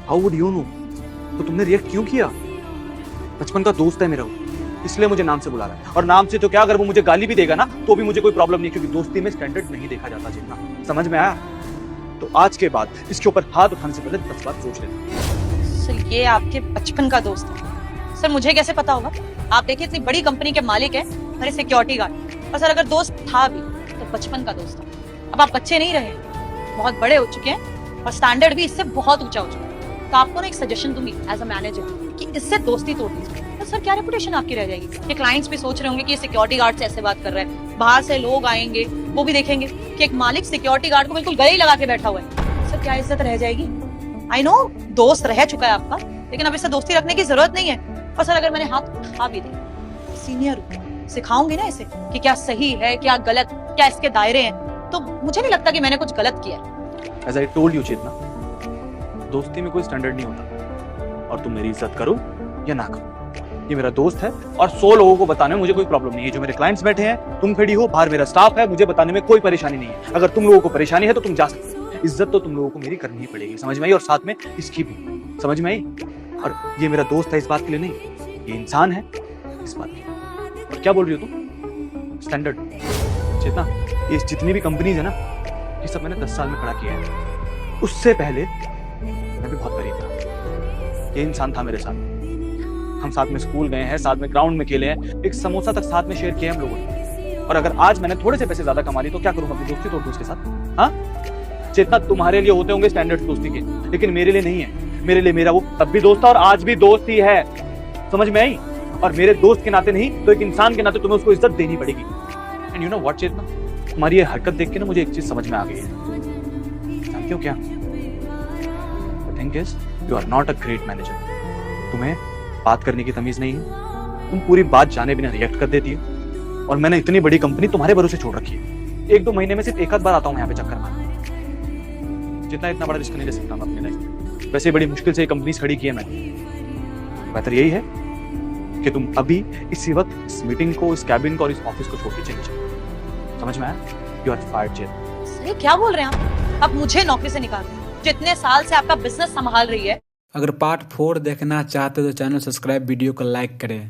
How would you know? तो तुमने react क्यों किया? बचपन का दोस्त है मेरा वो, इसलिए मुझे नाम से बुला रहा है। और नाम से तो क्या, अगर वो मुझे गाली भी देगा ना तो भी मुझे कोई प्रॉब्लम नहीं, क्योंकि दोस्ती में स्टैंडर्ड नहीं देखा जाता। जितना समझ में आया? तो आज के बाद इसके ऊपर हाथ उठाने से पहले 10 बार सोच लेना। सर ये आपके बचपन का दोस्त है। सर मुझे कैसे पता होगा? आप देखिए इतनी बड़ी कंपनी के मालिक है, मेरे सिक्योरिटी गार्ड। और सर अगर दोस्त था भी तो बचपन का दोस्त था। अब आप बच्चे नहीं रहे, बहुत बड़े हो चुके हैं और स्टैंडर्ड भी इससे बहुत ऊंचा हो चुका है। तो आपको ना एक सजेशन दूंगी एज अ मैनेजर कि इससे दोस्ती तोड़ दीजिए। तो सर क्या रेपुटेशन आपकी रह जाएगी? ये क्लाइंट्स भी सोच रहे होंगे कि ये सिक्योरिटी गार्ड से ऐसे बात कर रहा है, बाहर से लोग आएंगे वो भी देखेंगे कि एक मालिक सिक्योरिटी गार्ड को बिल्कुल गले ही लगा के बैठा हुआ है। सर क्या इज्जत रह जाएगी? आई नो दोस्त रह चुका है आपका, लेकिन अब इससे दोस्ती रखने की जरूरत नहीं है। और सर अगर मैंने हाथ उठा भी दिया, सीनियर सिखाऊंगी ना इसे कि क्या सही है क्या गलत, क्या इसके दायरे हैं, तो मुझे नहीं लगता कि मैंने कुछ गलत किया है। एज आई टोल्ड यू चेतना, दोस्ती में कोई स्टैंडर्ड नहीं होता। और तुम मेरी इज्जत करो या ना करो, ये मेरा दोस्त है और 100 लोगों को बताने में मुझे कोई प्रॉब्लम नहीं है। जो मेरे क्लाइंट्स बैठे हैं, तुम खड़ी हो, बाहर मेरा स्टाफ है, मुझे बताने में कोई परेशानी नहीं है। अगर तुम लोगों को परेशानी है तो तुम जा सकते हो। इज्जत तो तुम लोगों को मेरी करनी ही पड़ेगी, समझ में आई? और साथ में इसकी भी समझ में आई। और ये मेरा दोस्त है इस बात के लिए नहीं, ये इंसान है इस बात के लिए। और क्या बोल रही हो तुम? स्टैंडर्ड चेतना, ये जितनी भी कंपनीज है ना, ये सब मैंने 10 साल में खड़ा किया है। उससे पहले मैं भी बहुत गरीब था, ये इंसान था मेरे साथ। हम साथ में स्कूल गए हैं, साथ में ग्राउंड में खेले हैं, एक समोसा तक साथ में शेयर किया हम लोगों ने। और अगर आज मैंने थोड़े से पैसे ज्यादा कमा लिए तो क्या करूंगा? अपनी दोस्ती तोड़ दूं उसके साथ? हाँ चेतना, तुम्हारे लिए होते होंगे स्टैंडर्ड दोस्ती के, लेकिन मेरे लिए नहीं है। मेरे लिए मेरा वो तब भी दोस्त था और आज भी दोस्त ही है, समझ में आई? और मेरे दोस्त के नाते नहीं तो एक इंसान के नाते तुम्हें उसको इज्जत देनी पड़ेगी। एंड यू नो व्हाट चेतना, तुम्हारी ये हरकत देख के ना मुझे एक चीज समझ में आ गई है। जानती हो क्या? The thing is you are not a great manager. तुम्हें बात करने की तमीज नहीं है, तुम पूरी बात जाने बिना रिएक्ट कर देती है। और मैंने इतनी बड़ी कंपनी तुम्हारे भरोसे छोड़ रखी है। 1-2 महीने में सिर्फ एक आध बार आता हूं यहाँ पे चक्कर मारने। जितना इतना बड़ा रिस्क नहीं ले सकता मैं अपनी लाइफ में। वैसे बड़ी मुश्किल से कंपनीज खड़ी की है मैंने। बेहतर यही है कि तुम अभी इसी वक्त इस मीटिंग को, इस कैबिन को और इस ऑफिस को छोड़ के चले जाओ। समझ में आया? You are fired Chetna. Sir क्या बोल रहे हैं आप? अब मुझे नौकरी से निकाल दें, जो इतने साल से आपका बिजनेस संभाल रही है। अगर पार्ट 4 देखना चाहते हो तो चैनल सब्सक्राइब, वीडियो को लाइक करें।